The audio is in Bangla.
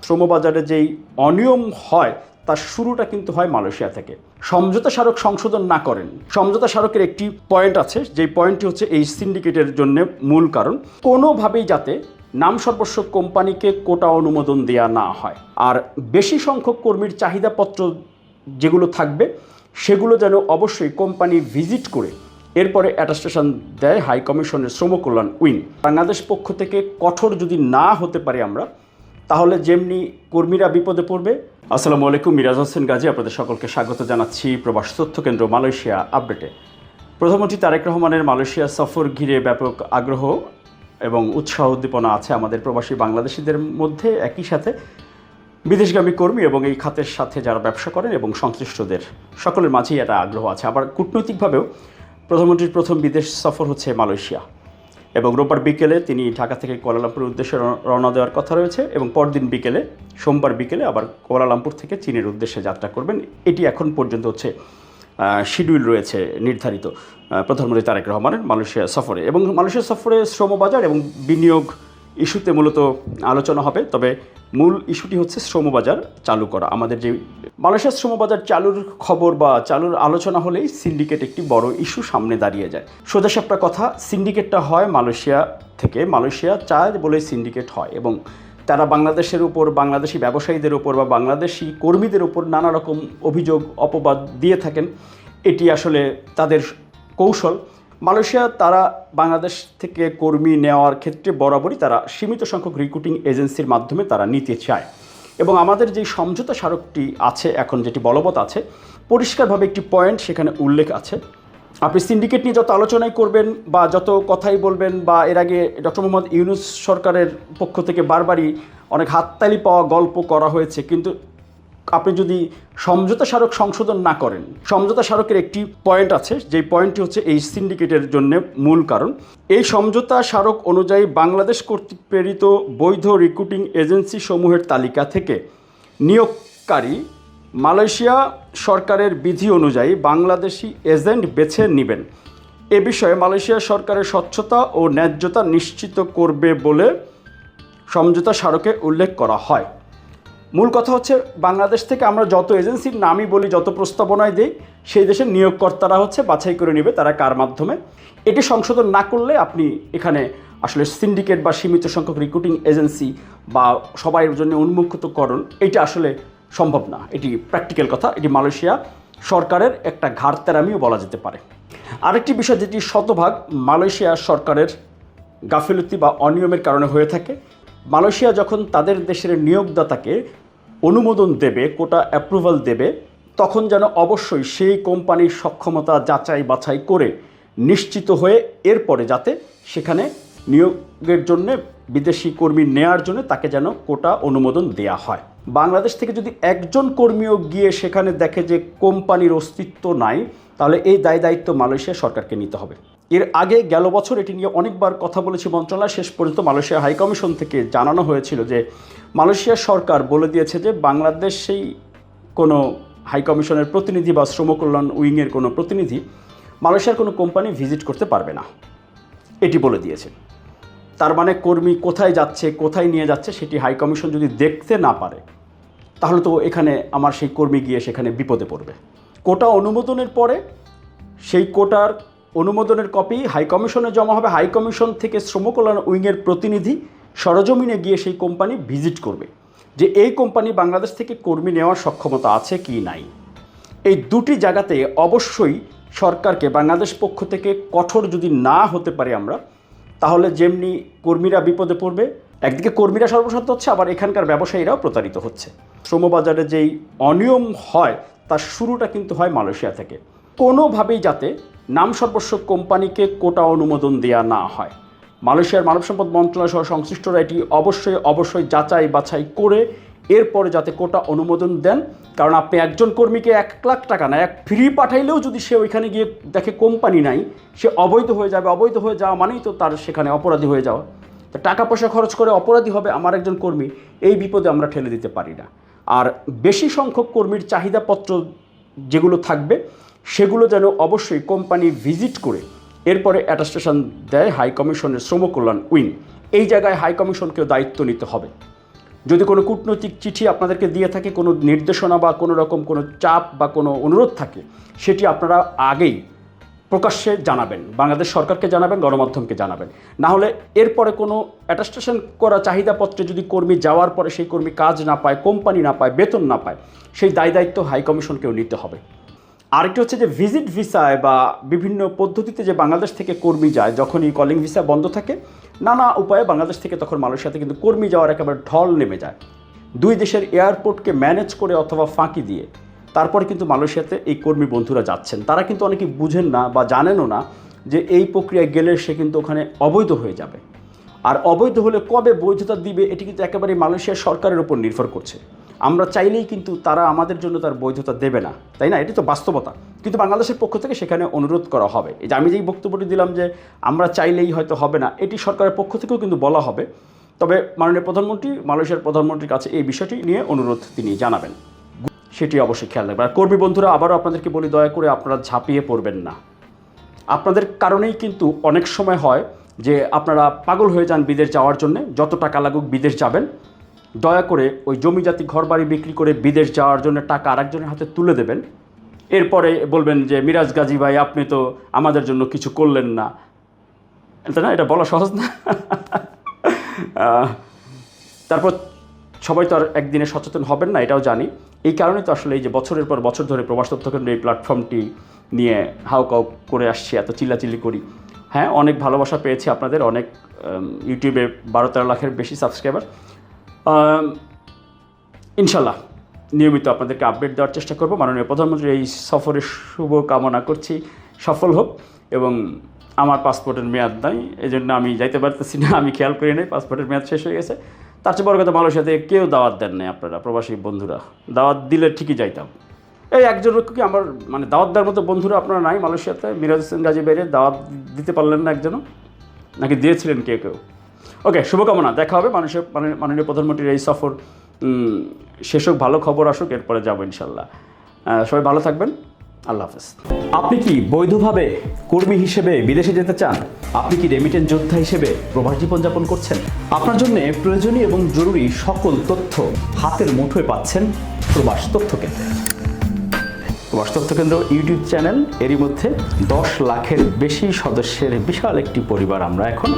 শ্রমবাজারে যেই অনিয়ম হয় তার শুরুটা কিন্তু হয় মালয়েশিয়া থেকে। সমঝোতা স্মারক সংশোধন না করেন, সমঝোতা স্মারকের একটি পয়েন্ট আছে, যেই পয়েন্টটি হচ্ছে এই সিন্ডিকেটের জন্য মূল কারণ কোনোভাবেই যাতে নাম সর্বস্ব কোম্পানিকে কোটা অনুমোদন দেয়া না হয়, আর বেশি সংখ্যক কর্মীর চাহিদাপত্র যেগুলো থাকবে সেগুলো যেন অবশ্যই কোম্পানি ভিজিট করে এরপরে অ্যাটাস্টেশন দেয় হাই কমিশনের শ্রম কল্যাণ উইং। বাংলাদেশ পক্ষ থেকে কঠোর যদি না হতে পারে আমরা, তাহলে যেমনি কর্মীরা বিপদে পড়বে। আসসালামু আলাইকুম, মিরাজ হোসেন গাজী আপনাদের সকলকে স্বাগত জানাচ্ছি প্রবাস তথ্য কেন্দ্র মালয়েশিয়া আপডেটে। প্রধানমন্ত্রী তারেক রহমানের মালয়েশিয়া সফর ঘিরে ব্যাপক আগ্রহ এবং উৎসাহ উদ্দীপনা আছে আমাদের প্রবাসী বাংলাদেশিদের মধ্যে, একই সাথে বিদেশগামী কর্মী এবং এই খাতের সাথে যারা ব্যবসা করেন এবং সংশ্লিষ্টদের সকলের মাঝেই একটা আগ্রহ আছে। আবার কূটনৈতিকভাবেও প্রধানমন্ত্রীর প্রথম বিদেশ সফর হচ্ছে মালয়েশিয়া, এবং রোববার বিকেলে তিনি ঢাকা থেকে কুয়ালালামপুরের উদ্দেশ্যে রওনা দেওয়ার কথা রয়েছে, এবং পরদিন বিকেলে সোমবার বিকেলে আবার কুয়ালালামপুর থেকে চীনের উদ্দেশ্যে যাত্রা করবেন। এটি এখন পর্যন্ত হচ্ছে শিডিউল রয়েছে নির্ধারিত প্রধানমন্ত্রী তারেক রহমানের মালয়েশিয়া সফরে। এবং মালয়েশিয়া সফরে শ্রমবাজার এবং বিনিয়োগ ইস্যুতে মূলত আলোচনা হবে, তবে মূল ইস্যুটি হচ্ছে শ্রমবাজার চালু করা। আমাদের যে মালয়েশিয়ার শ্রমবাজার চালুর খবর বা চালুর আলোচনা হলেই সিন্ডিকেট একটি বড় ইস্যু সামনে দাঁড়িয়ে যায়। সোজাসাপটা কথা, সিন্ডিকেটটা হয় মালয়েশিয়া থেকে, মালয়েশিয়া চায় বলেই সিন্ডিকেট হয়, এবং তারা বাংলাদেশের উপর, বাংলাদেশি ব্যবসায়ীদের উপর বা বাংলাদেশি কর্মীদের উপর নানা রকম অভিযোগ অপবাদ দিয়ে থাকেন। এটি আসলে তাদের কৌশল। মালয়েশিয়া তারা বাংলাদেশ থেকে কর্মী নেওয়ার ক্ষেত্রে বরাবরই তারা সীমিত সংখ্যক রিক্রুটিং এজেন্সির মাধ্যমে তারা নিতে চায়, এবং আমাদের যেই সমঝোতা স্মারকটি আছে এখন, যেটি বলবৎ আছে, পরিষ্কারভাবে একটি পয়েন্ট সেখানে উল্লেখ আছে। আপনি সিন্ডিকেট নিয়ে যত আলোচনাই করবেন বা যত কথাই বলবেন, বা এর আগে ডক্টর মোহাম্মদ ইউনূস সরকারের পক্ষ থেকে বারবারই অনেক হাততালি পাওয়া গল্প করা হয়েছে, কিন্তু আপনি যদি সমঝোতা স্মারক সংশোধন না করেন, সমঝোতা স্মারকের একটি পয়েন্ট আছে, যেই পয়েন্টটি হচ্ছে এই সিন্ডিকেটের জন্য মূল কারণ। এই সমঝোতা স্মারক অনুযায়ী বাংলাদেশ কর্তৃক প্রেরিত বৈধ রিক্রুটিং এজেন্সি সমূহের তালিকা থেকে নিয়োগকারী মালয়েশিয়া সরকারের বিধি অনুযায়ী বাংলাদেশি এজেন্ট বেছে নেবেন। এ বিষয়ে মালয়েশিয়া সরকারের স্বচ্ছতা ও ন্যায্যতা নিশ্চিত করবে বলে সমঝোতা স্মারকে উল্লেখ করা হয়। মূল কথা হচ্ছে, বাংলাদেশ থেকে আমরা যত এজেন্সির নামই বলি, যত প্রস্তাবনায় দিই, সেই দেশের নিয়োগকর্তারা হচ্ছে বাছাই করে নেবে তারা কার মাধ্যমে। এটি সংশোধন না করলে আপনি এখানে আসলে সিন্ডিকেট বা সীমিত সংখ্যক রিক্রুটিং এজেন্সি বা সবার জন্য উন্মুক্তকরণ, এটা আসলে সম্ভব না। এটি প্র্যাকটিক্যাল কথা, এটি মালয়েশিয়া সরকারের একটা ঘাড়তেরামিও বলা যেতে পারে। আরেকটি বিষয় যেটি শতভাগ মালয়েশিয়া সরকারের গাফিলতি বা অনিয়মের কারণে হয়ে থাকে, মালয়েশিয়া যখন তাদের দেশের নিয়োগদাতাকে অনুমোদন দেবে, কোটা অ্যাপ্রুভাল দেবে, তখন যেন অবশ্যই সেই কোম্পানির সক্ষমতা যাচাই বাছাই করে নিশ্চিত হয়ে এরপরে যাতে সেখানে নিয়োগের জন্য, বিদেশি কর্মী নেওয়ার জন্য তাকে যেন কোটা অনুমোদন দেয়া হয়। বাংলাদেশ থেকে যদি একজন কর্মীও গিয়ে সেখানে দেখে যে কোম্পানির অস্তিত্ব নাই, তাহলে এই দায়িত্ব মালয়েশিয়া সরকারকে নিতে হবে। এর আগে গেল বছর এটি নিয়ে অনেকবার কথা বলেছি মন্ত্রণালয়, শেষ পর্যন্ত মালয়েশিয়া হাইকমিশন থেকে জানানো হয়েছিল যে মালয়েশিয়া সরকার বলে দিয়েছে যে বাংলাদেশেই কোনো হাইকমিশনের প্রতিনিধি বা শ্রম কল্যাণ উইংয়ের কোনো প্রতিনিধি মালয়েশিয়ার কোনো কোম্পানি ভিজিট করতে পারবে না, এটি বলে দিয়েছে। তার মানে কর্মী কোথায় যাচ্ছে, কোথায় নিয়ে যাচ্ছে, সেটি হাইকমিশন যদি দেখতে না পারে, তাহলে তো এখানে আমার সেই কর্মী গিয়ে সেখানে বিপদে পড়বে। কোটা অনুমোদনের পরে সেই কোটার অনুমোদনের কপি হাইকমিশনে জমা হবে, হাইকমিশন থেকে শ্রম কল্যাণ উইংয়ের প্রতিনিধি সরজমিনে গিয়ে সেই কোম্পানি ভিজিট করবে যে এই কোম্পানি বাংলাদেশ থেকে কর্মী নেওয়ার সক্ষমতা আছে কি নাই। এই দুটি জায়গাতে অবশ্যই সরকারকে বাংলাদেশ পক্ষ থেকে কঠোর যদি না হতে পারে আমরা, তাহলে যেমনি কর্মীরা বিপদে পড়বে, একদিকে কর্মীরা সর্বশান্ত হচ্ছে, আবার এখানকার ব্যবসায়ীরাও প্রতারিত হচ্ছে। শ্রমবাজারে যেই অনিয়ম হয় তার শুরুটা কিন্তু হয় মালয়েশিয়া থেকে। কোনোভাবেই যাতে নাম সর্বস্ব কোম্পানিকে কোটা অনুমোদন দেয়া না হয়, মালয়েশিয়ার মানব সম্পদ মন্ত্রণালয় সহ সংশ্লিষ্টরা এটি অবশ্যই যাচাই বাছাই করে এরপরে যাতে কোটা অনুমোদন দেন। কারণ আপনি একজন কর্মীকে 1 লাখ টাকা না, ফ্রি পাঠাইলেও যদি সে ওইখানে গিয়ে দেখে কোম্পানি নাই, সে অবৈধ হয়ে যাবে। অবৈধ হয়ে যাওয়া মানেই তো তার সেখানে অপরাধী হয়ে যাওয়া। তো টাকা পয়সা খরচ করে অপরাধী হবে আমার একজন কর্মী, এই বিপদে আমরা ঠেলে দিতে পারি না। আর বেশি সংখ্যক কর্মীর চাহিদাপত্র যেগুলো থাকবে সেগুলো যেন অবশ্যই কোম্পানি ভিজিট করে এরপরে অ্যাটাস্টেশন দেয় হাই কমিশনের শ্রম কল্যাণ উইং। এই জায়গায় হাই কমিশনকেও দায়িত্ব নিতে হবে। যদি কোনো কূটনৈতিক চিঠি আপনাদেরকে দিয়ে থাকে, কোনো নির্দেশনা বা কোনো রকম কোনো চাপ বা কোনো অনুরোধ থাকে, সেটি আপনারা আগেই প্রকাশ্যে জানাবেন, বাংলাদেশ সরকারকে জানাবেন, গণমাধ্যমকে জানাবেন। না হলে এরপরে কোনো অ্যাটাস্টেশন করা চাহিদাপত্রে যদি কর্মী যাওয়ার পরে সেই কর্মী কাজ না পায়, কোম্পানি না পায়, বেতন না পায়, সেই দায়িত্ব হাইকমিশনকেও নিতে হবে। আরেকটি হচ্ছে যে ভিজিট ভিসায় বা বিভিন্ন পদ্ধতিতে যে বাংলাদেশ থেকে কর্মী যায়, যখনই কলিং ভিসা বন্ধ থাকে, নানা উপায়ে বাংলাদেশ থেকে তখন মালয়েশিয়াতে কিন্তু কর্মী যাওয়ার একেবারে ঢল নেমে যায়। দুই দেশের এয়ারপোর্টকে ম্যানেজ করে অথবা ফাঁকি দিয়ে তারপরে কিন্তু মালয়েশিয়াতে এই কর্মী বন্ধুরা যাচ্ছেন। তারা কিন্তু অনেকেই বুঝেন না বা জানেনও না যে এই প্রক্রিয়ায় গেলে সে কিন্তু ওখানে অবৈধ হয়ে যাবে। আর অবৈধ হলে কবে বৈধতা দিবে এটি কিন্তু একেবারে মালয়েশিয়ার সরকারের উপর নির্ভর করছে। আমরা চাইলেই কিন্তু তারা আমাদের জন্য তার বৈধতা দেবে না, তাই না? এটি তো বাস্তবতা। কিন্তু বাংলাদেশের পক্ষ থেকে সেখানে অনুরোধ করা হবে। এই যে আমি যেই বক্তব্যটি দিলাম যে আমরা চাইলেই হয়তো হবে না, এটি সরকারের পক্ষ থেকেও কিন্তু বলা হবে। তবে মাননীয় প্রধানমন্ত্রী মালয়েশিয়ার প্রধানমন্ত্রীর কাছে এই বিষয়টি নিয়ে অনুরোধ তিনি জানাবেন, সেটি অবশ্যই খেয়াল রাখবেন। আর কর্মী বন্ধুরা, আবারও আপনাদেরকে বলি, দয়া করে আপনারা ঝাঁপিয়ে পড়বেন না। আপনাদের কারণেই কিন্তু অনেক সময় হয় যে আপনারা পাগল হয়ে যান বিদেশ যাওয়ার জন্য। যত টাকা লাগুক বিদেশ যাবেন, দয়া করে ওই জমিজাতি ঘরবাড়ি বিক্রি করে বিদেশ যাওয়ার জন্য টাকা আরেকজনের হাতে তুলে দেবেন। এরপরে বলবেন যে মিরাজ গাজী ভাই, আপনি তো আমাদের জন্য কিছু করলেন না, তাই না? এটা বলা সহজ না। তারপর সবাই তো আর একদিনে সচেতন হবেন না, এটাও জানি। এই কারণে তো আসলে এই যে বছরের পর বছর ধরে প্রবাস তথ্য কেন্দ্র এই প্ল্যাটফর্মটি নিয়ে হাউকাউ করে আসছি, এত চিল্লাচিল্লি করি। হ্যাঁ, অনেক ভালোবাসা পেয়েছি আপনাদের, অনেক ইউটিউবে 12-13 লাখের বেশি সাবস্ক্রাইবার। ইনশাল্লাহ নিয়মিত আপনাদেরকে আপডেট দেওয়ার চেষ্টা করব। মাননীয় প্রধানমন্ত্রীর এই সফরের শুভ কামনা করছি, সফল হোক। এবং আমার পাসপোর্টের মেয়াদ নাই, এই জন্য আমি যাইতে পারতেছি না, আমি খেয়াল করি নাই, পাসপোর্টের মেয়াদ শেষ হয়ে গেছে। তার চেয়ে বড় কথা, মালয়েশিয়াতে কেউ দাওয়াত দেন নাই আপনারা প্রবাসী বন্ধুরা। দাওয়াত দিলে ঠিকই যাইতাম। এই একজন কি আমার মানে দাওয়াত দেওয়ার মতো বন্ধুরা আপনারা নাই মালয়েশিয়াতে? মিরাজ হোসেন গাজী বাইরে দাওয়াত দিতে পারলেন না একজনও, নাকি দিয়েছিলেন কেউ? ওকে, শুভকামনা। দেখা হবে মাননীয় প্রধানমন্ত্রীর এই সফর শেষ হোক, ভালো খবর আসুক, এরপরে যাবো ইনশাল্লাহ। সবাই ভালো থাকবেন, আল্লাহ হাফেজ। আপনি কি বৈধভাবে কর্মী হিসেবে বিদেশে যেতে চান? আপনি কি রেমিটেন্স যোদ্ধা হিসেবে প্রবাস জীবনযাপন করছেন? আপনার জন্য প্রয়োজনীয় এবং জরুরি সকল তথ্য হাতের মুঠোয় পাচ্ছেন প্রবাস তথ্য কেন্দ্রে। প্রবাস তথ্য কেন্দ্র ইউটিউব চ্যানেল, এরই মধ্যে 10 লাখের বেশি সদস্যের বিশাল একটি পরিবার আমরা এখন।